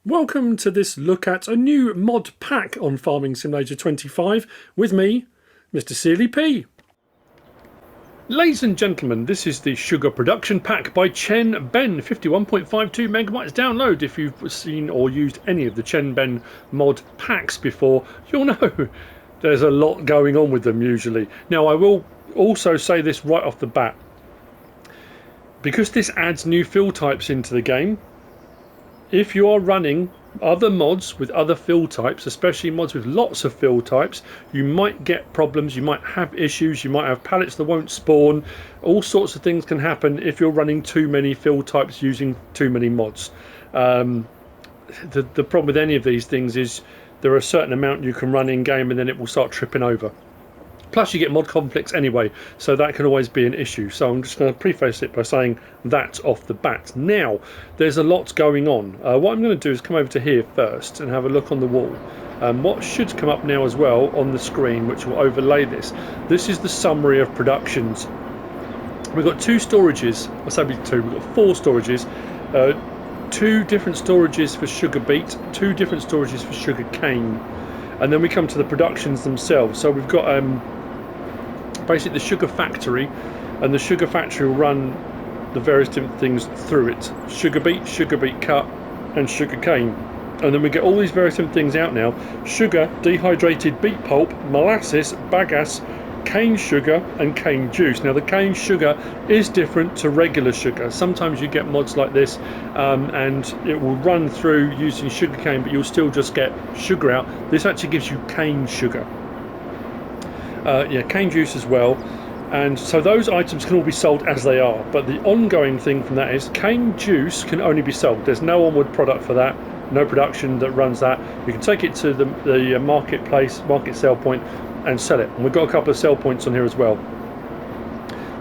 Welcome to this look at a new mod pack on Farming Simulator 25 with me, MrSealyp. Ladies and gentlemen, this is the Sugar Production Pack by Chenben, 51.52 megabytes download. If you've seen or used any of the Chenben mod packs before, you'll know there's a lot going on with them usually. Now, I will also say this right off the bat. Because this adds new fill types into the game, if you are running other mods with other fill types, especially mods with lots of fill types, you might get problems, you might have issues, you might have pallets that won't spawn. All sorts of things can happen if you're running too many fill types using too many mods. The problem with any of these things is there are a certain amount you can run in game and then it will start tripping over. Plus you get mod conflicts anyway, so that can always be an issue. So I'm just going to preface it by saying that off the bat. Now, there's a lot going on. What I'm going to do is come over to here first and have a look on the wall. What should come up now as well on the screen, which will overlay this. This is the summary of productions. We've got two storages, I say two, we've got four storages. Two different storages for sugar beet, two different storages for sugar cane. And then we come to the productions themselves. So we've got basically the sugar factory, and the sugar factory will run the various different things through it: sugar beet cut, and sugar cane. And then we get all these various different things out now: sugar, dehydrated beet pulp, molasses, bagasse, cane sugar, and cane juice. Now the cane sugar is different to regular sugar. Sometimes you get mods like this and it will run through using sugar cane, but you'll still just get sugar out. This actually gives you cane sugar. Yeah, cane juice as well. And so those items can all be sold as they are, but the ongoing thing from that is cane juice can only be sold. There's no onward product for that, no production that runs that. You can take it to the marketplace, market sell point, and sell it. And we've got a couple of sell points on here as well.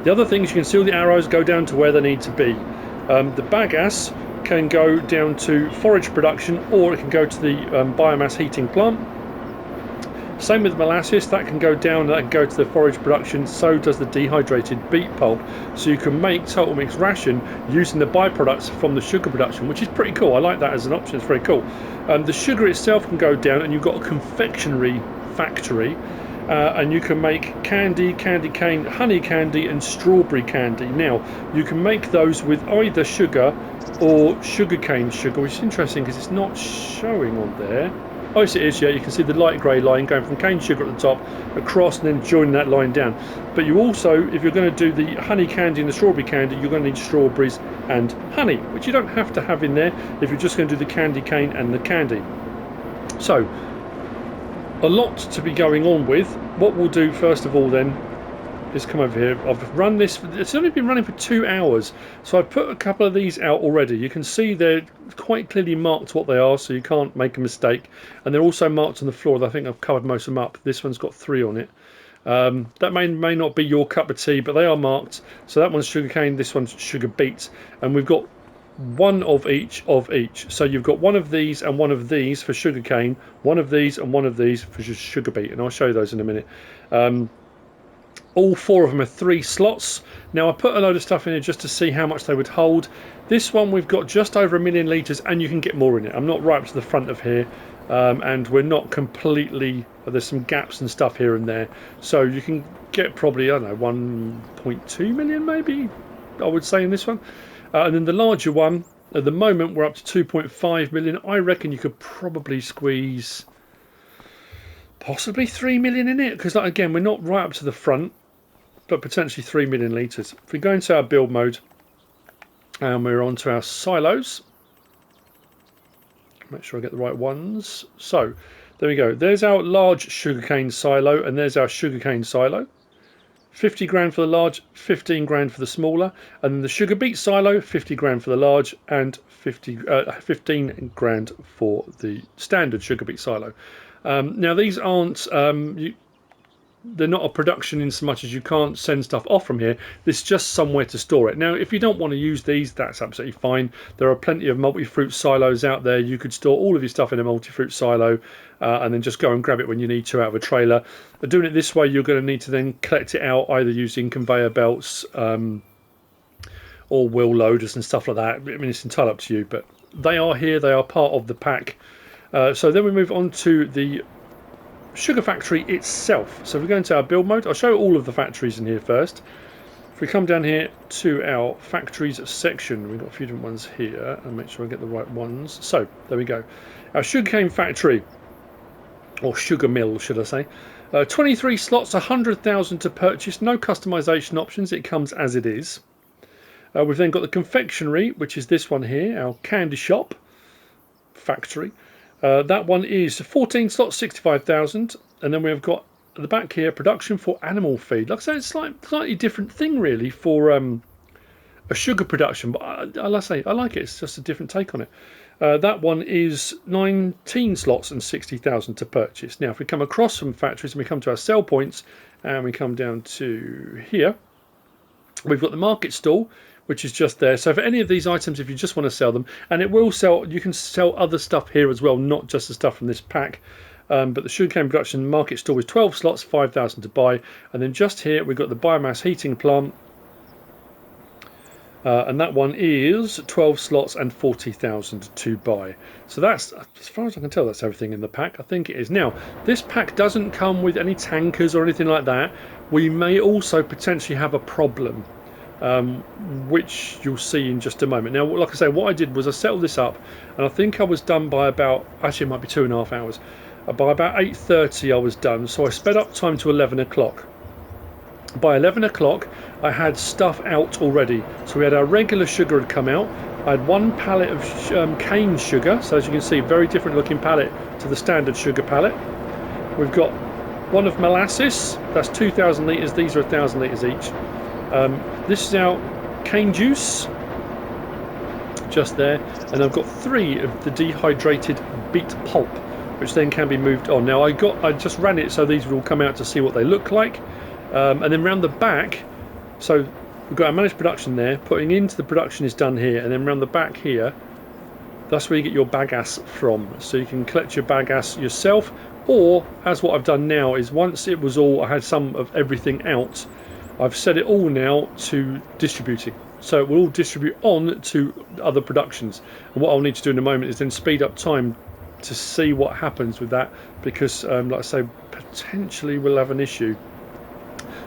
The other things, you can see all the arrows go down to where they need to be. The bagasse can go down to forage production, or it can go to the biomass heating plant. Same with molasses, that can go down, that can go to the forage production. So does the dehydrated beet pulp. So you can make total mix ration using the byproducts from the sugar production, which is pretty cool. I like that as an option, it's very cool. The sugar itself can go down, and you've got a confectionery factory. And you can make candy, candy cane, honey candy, and strawberry candy. Now, you can make those with either sugar or sugarcane sugar, which is interesting because it's not showing on there. Oh, yes, it is, yeah. You can see the light grey line going from cane sugar at the top across and then joining that line down. But you also, if you're going to do the honey candy and the strawberry candy, you're going to need strawberries and honey, which you don't have to have in there if you're just going to do the candy cane and the candy. So, a lot to be going on with. What we'll do first of all then is come over here. I've run this, it's only been running for 2 hours, so I've put a couple of these out already. You can see they're quite clearly marked what they are, so you can't make a mistake, and they're also marked on the floor. I think I've covered most of them up. This one's got 3 on it. That may not be your cup of tea, but they are marked. So that one's sugar cane, this one's sugar beet, and we've got one of each. So you've got one of these and one of these for sugar cane, one of these and one of these for sugar beet, and I'll show you those in a minute. All 4 of them are 3 slots. Now I put a load of stuff in here just to see how much they would hold. This one we've got just over 1 million litres, and you can get more in it. I'm not right up to the front of here, and we're not completely, there's some gaps and stuff here and there, so you can get probably, I don't know, 1.2 million maybe, I would say, in this one. And then the larger one, at the moment we're up to 2.5 million. I reckon you could probably squeeze possibly 3 million in it, because, like, again, we're not right up to the front, but potentially 3 million litres. If we go into our build mode and we're onto our silos, make sure I get the right ones. So there we go. There's our large sugarcane silo, and there's our sugarcane silo. 50 grand for the large, 15 grand for the smaller, and then the sugar beet silo, 50 grand for the large, and 15 grand for the standard sugar beet silo. Now these aren't, they're not a production in so much as you can't send stuff off from here. This is just somewhere to store it. Now if you don't want to use these, that's absolutely fine. There are plenty of multi-fruit silos out there. You could store all of your stuff in a multi-fruit silo and then just go and grab it when you need to out of a trailer. Doing it this way, you're going to need to then collect it out either using conveyor belts or wheel loaders and stuff like that. I mean, it's entirely up to you, but they are here, they are part of the pack. So then we move on to the sugar factory itself. So if we go into our build mode, I'll show all of the factories in here first. If we come down here to our factories section, we've got a few different ones here, and make sure I get the right ones. So there we go. Our sugarcane factory, or sugar mill should I say. 23 slots, 100,000 to purchase, no customization options, it comes as it is. We've then got the confectionery, which is this one here, our candy shop factory. That one is 14 slots, 65,000, and then we've got at the back here production for animal feed. Like I said, it's slightly different thing really for a sugar production, but I like it. It's just a different take on it. That one is 19 slots and 60,000 to purchase. Now, if we come across some factories and we come to our sell points and we come down to here, we've got the market stall, which is just there. So for any of these items, if you just want to sell them, and it will sell, you can sell other stuff here as well, not just the stuff from this pack. But the sugarcane production market stall is 12 slots, 5,000 to buy. And then just here we've got the biomass heating plant. And that one is 12 slots and 40,000 to buy. So that's, as far as I can tell, that's everything in the pack. I think it is. Now, this pack doesn't come with any tankers or anything like that. We may also potentially have a problem, which you'll see in just a moment. Now, like I say, what I did was I settled this up, and I think I was done by about, actually it might be 2.5 hours. By about 8:30 I was done, so I sped up time to 11 o'clock. By 11 o'clock I had stuff out already. So we had our regular sugar had come out. I had one pallet of cane sugar, so as you can see, very different looking pallet to the standard sugar pallet. We've got one of molasses, that's 2,000 litres, these are 1,000 litres each. This is our cane juice, just there, and I've got 3 of the dehydrated beet pulp, which then can be moved on. Now I just ran it so these will come out to see what they look like, and then round the back, so we've got our managed production there, putting into the production is done here, and then round the back here, that's where you get your bagasse from. So you can collect your bagasse yourself, or as what I've done now is once it was all, I had some of everything out, I've set it all now to distributing. So it will all distribute on to other productions, and what I'll need to do in a moment is then speed up time to see what happens with that, because like I say, potentially we'll have an issue.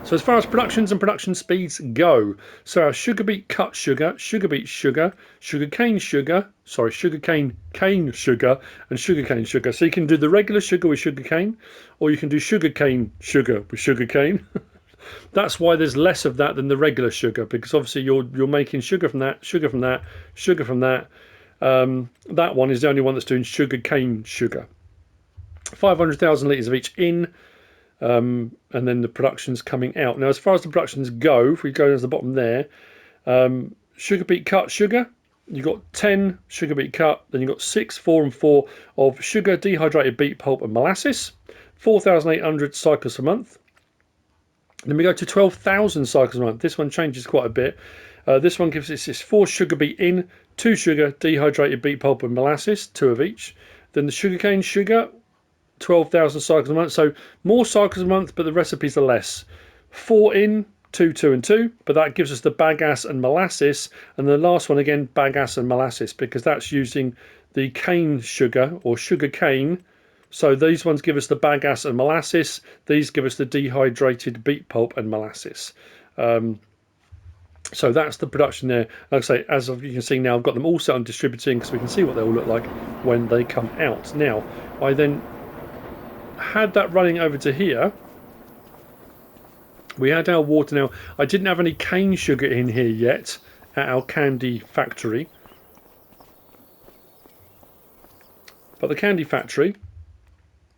So as far as productions and production speeds go, so our sugar beet cut sugar, sugar beet sugar, sugar cane sugar, sorry, sugar cane sugar, and sugar cane sugar. So you can do the regular sugar with sugar cane, or you can do sugar cane sugar with sugar cane. That's why there's less of that than the regular sugar, because obviously you're making sugar from that, sugar from that, sugar from that. That one is the only one that's doing sugar cane sugar. 500,000 litres of each in, and then the production's coming out. Now, as far as the productions go, if we go down to the bottom there, sugar beet cut sugar, you've got 10 sugar beet cut, then you've got 6, 4 and 4 of sugar, dehydrated beet pulp and molasses, 4,800 cycles a month. Then we go to 12,000 cycles a month. This one changes quite a bit. This one gives us 4 sugar beet in, 2 sugar, dehydrated beet pulp and molasses, 2 of each. Then the sugarcane sugar, 12,000 cycles a month. So more cycles a month, but the recipes are less. 4 in, 2, 2 and 2, but that gives us the bagasse and molasses. And the last one again, bagasse and molasses, because that's using the cane sugar or sugar cane. So these ones give us the bagasse and molasses. These give us the dehydrated beet pulp and molasses. So that's the production there. Like I say, as you can see now, I've got them all set on distributing, because we can see what they all look like when they come out. Now, I then had that running over to here. We had our water. Now, I didn't have any cane sugar in here yet at our candy factory. But the candy factory,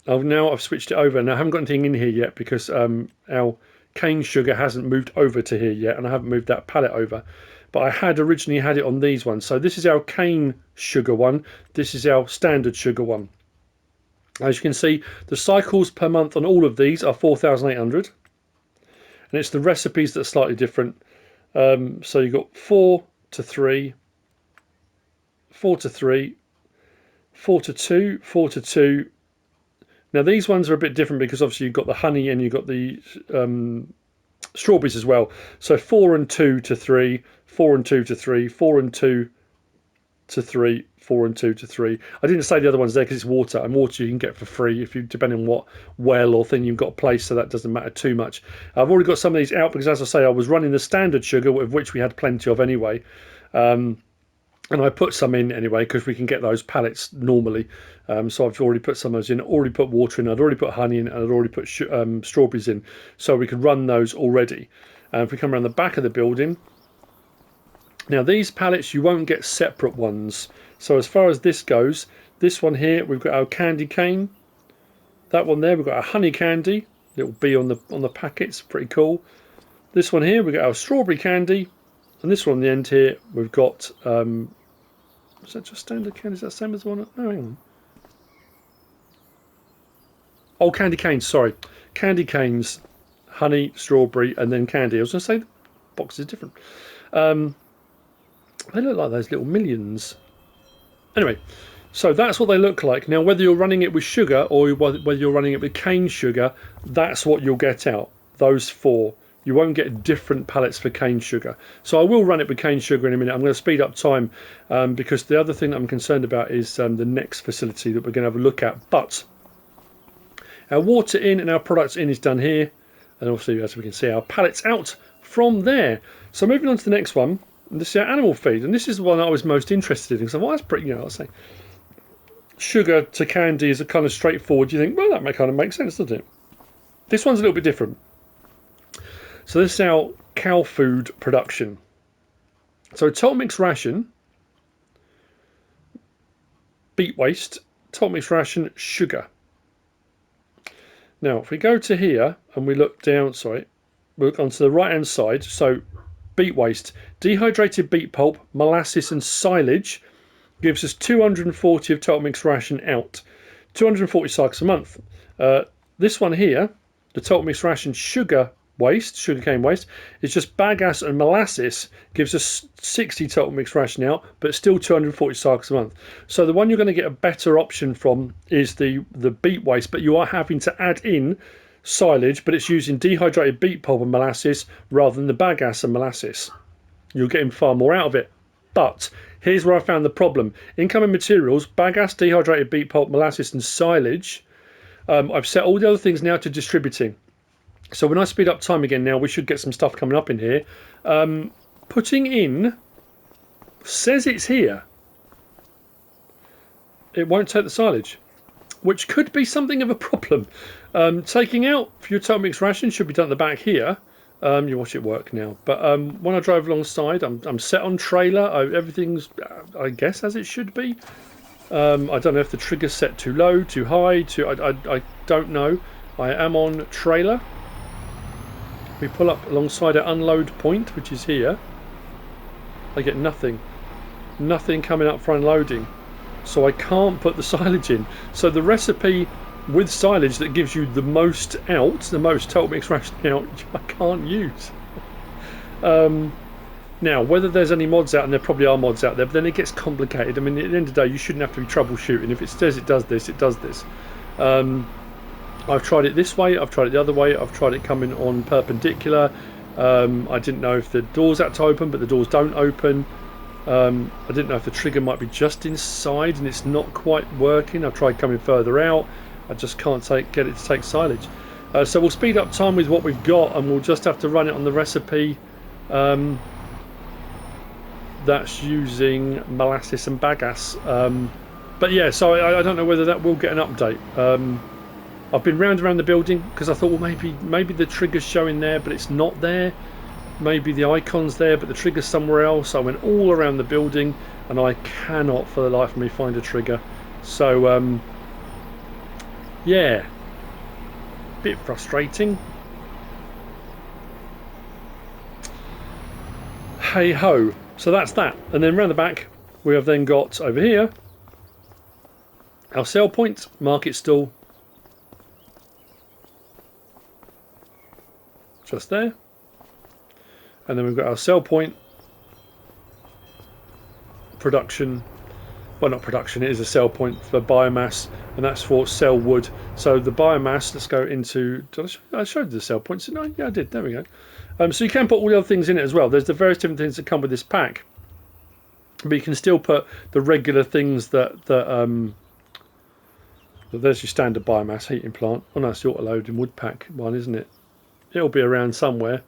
I've switched it over. Now, I haven't got anything in here yet because our cane sugar hasn't moved over to here yet, and I haven't moved that pallet over. But I had originally had it on these ones. So this is our cane sugar one. This is our standard sugar one. As you can see, the cycles per month on all of these are 4,800. And it's the recipes that are slightly different. So you've got 4 to 3, 4 to 3, 4 to 2, 4 to 2. Now these ones are a bit different because obviously you've got the honey and you've got the strawberries as well. So 4 and 2 to 3, 4 and 2 to 3, 4 and 2 to 3, 4 and 2 to 3. I didn't say the other one's there because it's water, and water you can get for free if you, depending on what well or thing you've got placed, so that doesn't matter too much. I've already got some of these out because, as I say, I was running the standard sugar, of which we had plenty of anyway. And I put some in anyway because we can get those pallets normally. So I've already put some of those in, already put water in, I'd already put honey in, and I'd already put strawberries in. So we could run those already. If we come around the back of the building, now these pallets you won't get separate ones. So as far as this goes, this one here we've got our candy cane. That one there we've got our honey candy, little bee on the packets, pretty cool. This one here we've got our strawberry candy, and this one on the end here we've got is that just standard candy? Is that the same as the one? No, hang on. Oh, candy canes, sorry. Candy canes, honey, strawberry, and then candy. I was going to say the box is different. They look like those little millions. Anyway, so that's what they look like. Now, whether you're running it with sugar or whether you're running it with cane sugar, that's what you'll get out. Those 4. You won't get different pallets for cane sugar. So I will run it with cane sugar in a minute. I'm going to speed up time because the other thing that I'm concerned about is the next facility that we're going to have a look at. But our water in and our products in is done here. And obviously, as we can see, our pallets out from there. So moving on to the next one. This is our animal feed. And this is the one I was most interested in. Because I thought, well, that's pretty, I'll say, sugar to candy is a kind of straightforward. You think, well, that kind of makes sense, doesn't it? This one's a little bit different. So this is our cow food production. So total mix ration, beet waste, total mix ration, sugar. Now if we go to here and we look down, we look onto the right hand side, so beet waste, dehydrated beet pulp, molasses and silage gives us 240 of total mix ration out. 240 cycles a month. This one here, the total mix ration sugar waste, sugarcane waste, is just bagasse and molasses, gives us 60 total mix ration out, but still 240 cycles a month. So the one you're going to get a better option from is the beet waste, but you are having to add in silage, but it's using dehydrated beet pulp and molasses rather than the bagasse and molasses. You're getting far more out of it. But here's where I found the problem. Incoming materials, bagasse, dehydrated beet pulp, molasses and silage. I've set all the other things now to distributing. So when I speed up time again now, we should get some stuff coming up in here. Putting in, says it's here. It won't take the silage, which could be something of a problem. Taking out for your total mix ration should be done at the back here. You watch it work now. But when I drive alongside, I'm set on trailer. Everything's, I guess, as it should be. I don't know if the trigger's set too low, too high. I don't know. I am on trailer. We pull up alongside our unload point, which is here. I get nothing coming up for unloading, so I can't put the silage in. So the recipe with silage that gives you the most out, the most total mix ration out, I can't use. Now whether there's any mods out, and there probably are mods out there, but then it gets complicated. I mean, at the end of the day, you shouldn't have to be troubleshooting. If it says it does this, it does this. I've tried it this way, I've tried it the other way, I've tried it coming on perpendicular. I didn't know if the doors had to open, but the doors don't open. I didn't know if the trigger might be just inside and it's not quite working. I've tried coming further out. I just can't get it to take silage. So we'll speed up time with what we've got, and we'll just have to run it on the recipe that's using molasses and bagasse. But yeah, so I don't know whether that will get an update. I've been round around the building because I thought, well, maybe the trigger's showing there, but it's not there. Maybe the icon's there, but the trigger's somewhere else. I went all around the building, and I cannot for the life of me find a trigger. So, yeah, bit frustrating. Hey ho. So that's that. And then round the back, we have then got over here our sell point, market stall. Just there. And then we've got our sell point, production, well, not production, it is a sell point for biomass, and that's for sell wood. So the biomass, let's go into, I showed the sell points, didn't I? Yeah, I did, there we go. So you can put all the other things in it as well. There's the various different things that come with this pack. but you can still put the regular things that there's your standard biomass heating plant. Oh no, it's the auto-loading wood pack one, isn't it? It'll be around somewhere.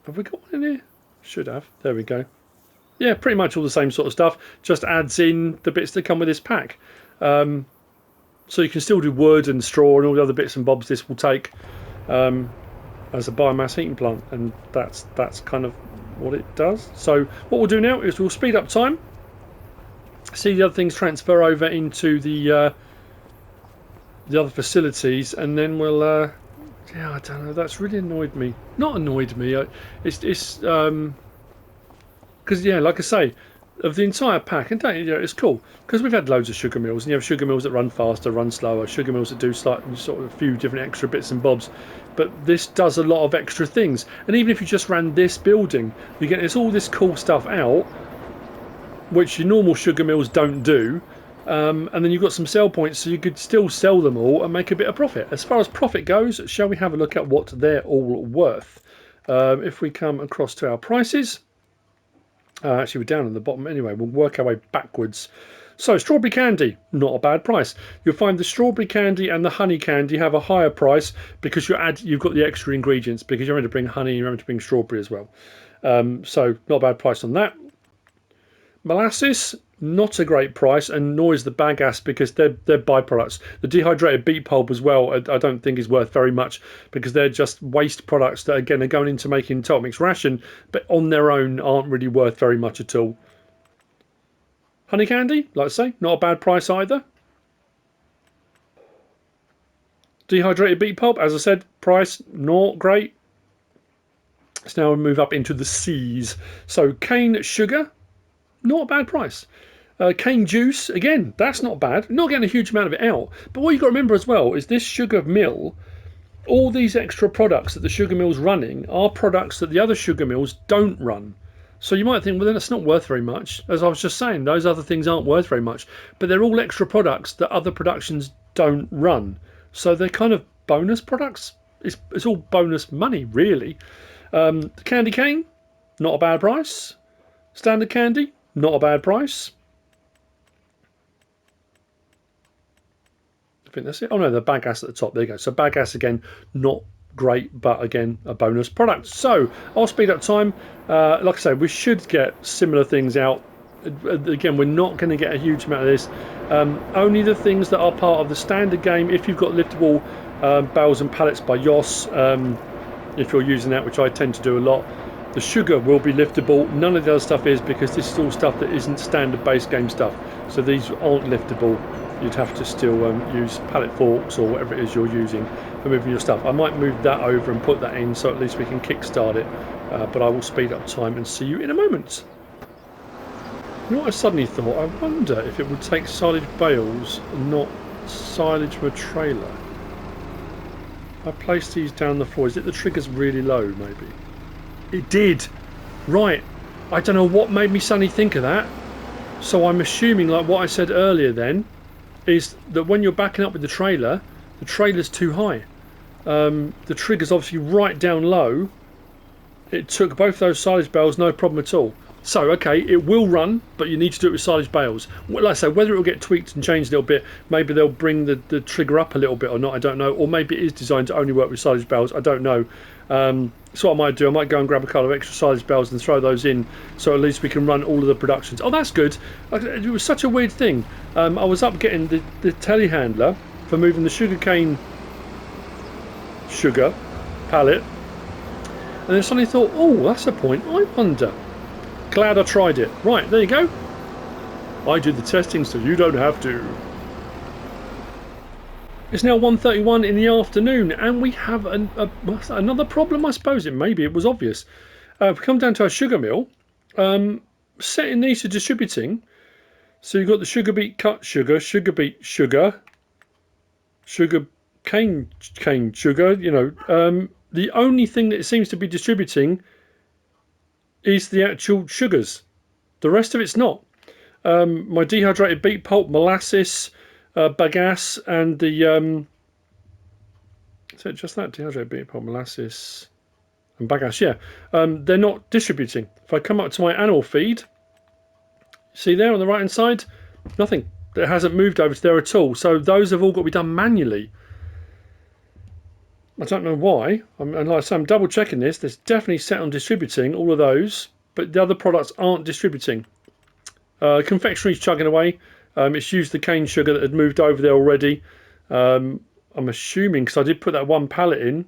Have we got one in here? Should have. There we go. Yeah, pretty much all the same sort of stuff. Just adds in the bits that come with this pack. So you can still do wood and straw and all the other bits and bobs this will take as a biomass heating plant, and that's kind of what it does. So what we'll do now is we'll speed up time, see the other things transfer over into the other facilities, and then we'll yeah, I don't know, that's really annoyed me. Not annoyed me, it's because yeah, like I say, of the entire pack, and don't, you know, it's cool because we've had loads of sugar mills, and you have sugar mills that run faster, run slower, sugar mills that do slightly sort of a few different extra bits and bobs, but this does a lot of extra things. And even if you just ran this building, you get this all this cool stuff out which your normal sugar mills don't do, and then you've got some sell points, so you could still sell them all and make a bit of profit. As far as profit goes, shall we have a look at what they're all worth? If we come across to our prices, actually we're down at the bottom anyway, we'll work our way backwards. So strawberry candy, not a bad price. You'll find the strawberry candy and the honey candy have a higher price because you've got the extra ingredients, because you're going to bring honey and you're going to bring strawberry as well. So not a bad price on that. Molasses, not a great price, and nor is the bagasse, because they're byproducts. The dehydrated beet pulp as well, I don't think is worth very much, because they're just waste products that again are going into making Total Mix ration, but on their own aren't really worth very much at all. Honey candy, like I say, not a bad price either. Dehydrated beet pulp, as I said, price not great. Let's now move up into the C's. So cane sugar, not a bad price. Cane juice, again, that's not bad. You're not getting a huge amount of it out. But what you've got to remember as well is this sugar mill, all these extra products that the sugar mill's running are products that the other sugar mills don't run. So you might think, well, then it's not worth very much. As I was just saying, those other things aren't worth very much. But they're all extra products that other productions don't run. So they're kind of bonus products. It's all bonus money, really. The candy cane, not a bad price. Standard candy, not a bad price. I think that's it. Oh no, the bagasse at the top. There you go. So bagasse again, not great, but again a bonus product. So I'll speed up time. Like I say, we should get similar things out. Again, we're not going to get a huge amount of this. Only the things that are part of the standard game. If you've got liftable bales and pallets by Yoss, if you're using that, which I tend to do a lot, the sugar will be liftable. None of the other stuff is, because this is all stuff that isn't standard base game stuff. So these aren't liftable. You'd have to still use pallet forks or whatever it is you're using for moving your stuff. I might move that over and put that in, so at least we can kickstart it. But I will speed up time and see you in a moment. You know what I suddenly thought? I wonder if it would take silage bales, not silage from a trailer. I placed these down the floor. Is it the trigger's really low, maybe? It did. Right. I don't know what made me suddenly think of that. So I'm assuming, like what I said earlier then, is that when you're backing up with the trailer's too high. The trigger's obviously right down low. It took both those silage bales, no problem at all. So, okay, it will run, but you need to do it with silage bales. Like I say, whether it will get tweaked and changed a little bit, maybe they'll bring the trigger up a little bit or not, I don't know. Or maybe it is designed to only work with silage bales, I don't know. So what I might do, I might go and grab a couple of extra silage bales and throw those in, so at least we can run all of the productions. Oh, that's good. It was such a weird thing. I was up getting the telehandler for moving the sugarcane sugar pallet, and then suddenly thought, oh, that's a point. I wonder. Glad I tried it. Right, there you go. I did the testing so you don't have to. It's now 1:31 in the afternoon, and we have another problem, I suppose. Maybe it was obvious. If we come down to our sugar mill, setting these to distributing. So you've got the sugar beet cut sugar, sugar beet sugar, sugar cane sugar. You know, the only thing that it seems to be distributing is the actual sugars. The rest of it's not. My dehydrated beet pulp, molasses, bagasse, and the is it just that dehydrated beet pulp, molasses, and bagasse? Yeah, they're not distributing. If I come up to my animal feed, See there on the right hand side? Nothing. It hasn't moved over to there at all. So those have all got to be done manually. I don't know why. And like I say, I'm double checking this. There's definitely set on distributing, all of those, but the other products aren't distributing. Confectionery's chugging away. It's used the cane sugar that had moved over there already. I'm assuming, because I did put that one pallet in.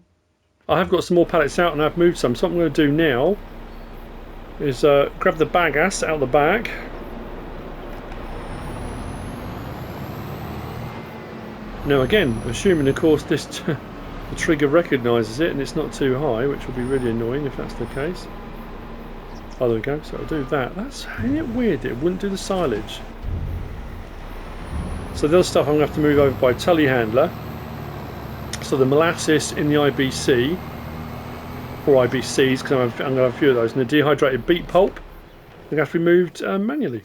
I have got some more pallets out and I've moved some. So what I'm going to do now is grab the bagasse out the back. Now again, assuming of course this the trigger recognises it and it's not too high, which will be really annoying if that's the case. Oh, there we go. So I'll do that. That's, isn't it weird that it wouldn't do the silage? So the other stuff I'm going to have to move over by telehandler. So the molasses in the IBC, or IBCs, because I'm going to have a few of those, and the dehydrated beet pulp, they're going to have to be moved manually.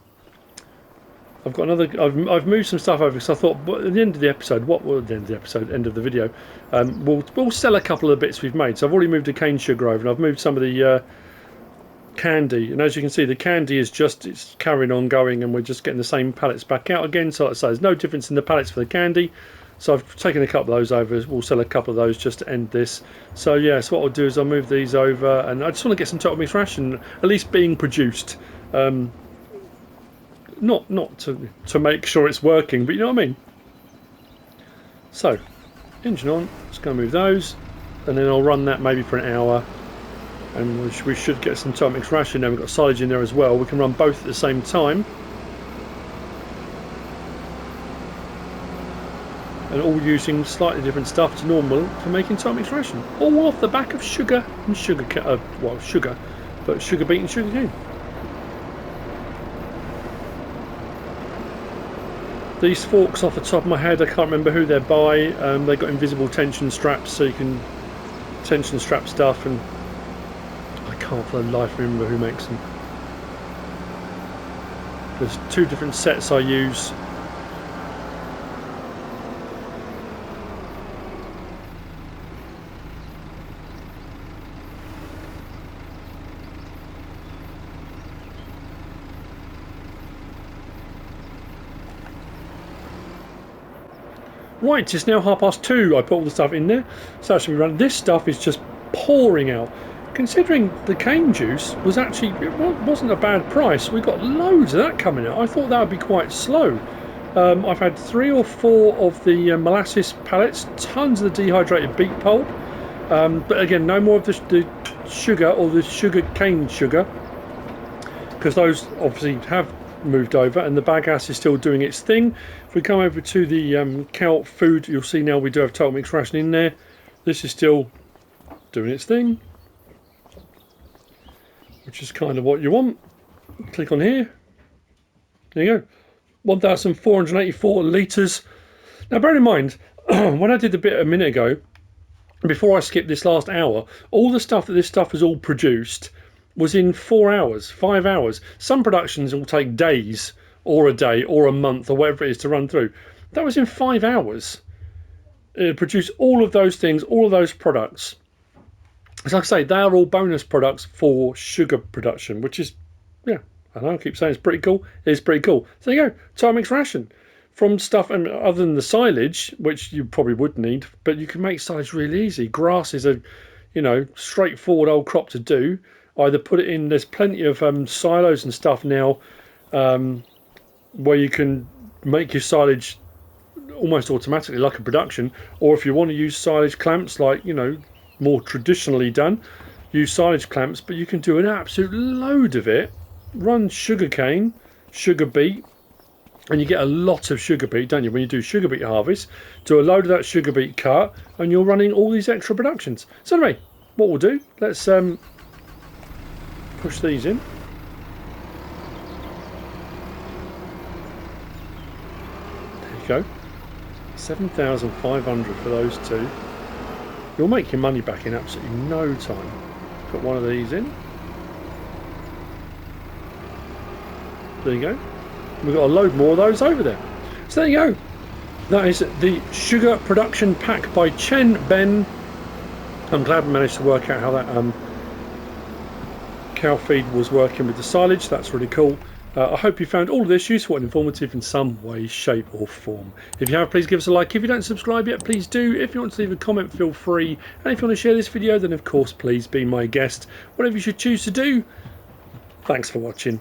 I've got another. I've moved some stuff over because I thought, at the end of the episode, end of the video, we'll sell a couple of the bits we've made. So I've already moved the cane sugar over, and I've moved some of the candy. And as you can see, the candy is it's carrying on going, and we're just getting the same pallets back out again. So like I say, there's no difference in the pallets for the candy. So I've taken a couple of those over. We'll sell a couple of those just to end this. So yeah, so what I'll do is I'll move these over, and I just want to get some total mix ration at least being produced. Not to make sure it's working, but you know what I mean. So engine on, just going to move those, and then I'll run that maybe for an hour, and we should get some total mix ration. Now we've got silage in there as well. We can run both at the same time, and all using slightly different stuff to normal for making total mix ration, all off the back of sugar and sugar beet and sugar cane. These forks, off the top of my head, I can't remember who they're by. They've got invisible tension straps, so you can tension strap stuff, and I can't for the life remember who makes them. There's two different sets I use. Right, it's now 2:30. I put all the stuff in there, so that should be running. This stuff is just pouring out. Considering the cane juice was actually, it wasn't a bad price. We got loads of that coming out. I thought that would be quite slow. I've had 3 or 4 of the molasses pallets, tons of the dehydrated beet pulp, but again, no more of the sugar or the sugar cane sugar, because those obviously have moved over, and the bagasse is still doing its thing. If we come over to the cow food, you'll see now we do have total mix ration in there. This is still doing its thing, which is kind of what you want. Click on here. There you go. 1,484 litres. Now bear in mind, when I did the bit a minute ago, before I skipped this last hour, all the stuff that this stuff has all produced was in 4 hours, 5 hours. Some productions will take days, or a day, or a month, or whatever it is to run through. That was in 5 hours. It produced all of those things, all of those products. As like I say, they are all bonus products for sugar production, which is, yeah, I know I keep saying it's pretty cool. It's pretty cool. So there you go, total mix ration. From stuff, and other than the silage, which you probably would need, but you can make silage really easy. Grass is a, straightforward old crop to do. Either put it in, there's plenty of silos and stuff now where you can make your silage almost automatically like a production, or if you want to use silage clamps like, more traditionally done, use silage clamps, but you can do an absolute load of it. Run sugar cane, sugar beet, and you get a lot of sugar beet, don't you, when you do sugar beet harvest. Do a load of that sugar beet cut, and you're running all these extra productions. So anyway, what we'll do, let's push these in. There you go. 7,500 for those two. You'll make your money back in absolutely no time. Put one of these in. There you go. We've got a load more of those over there. So there you go. That is the sugar production pack by Chenben. I'm glad we managed to work out how that cow feed was working with the silage. That's really cool. I hope you found all of this useful and informative in some way, shape or form. If you have, please give us a like. If you don't subscribe yet, please do. If you want to leave a comment, feel free. And if you want to share this video, then of course please be my guest. Whatever you should choose to do. Thanks for watching.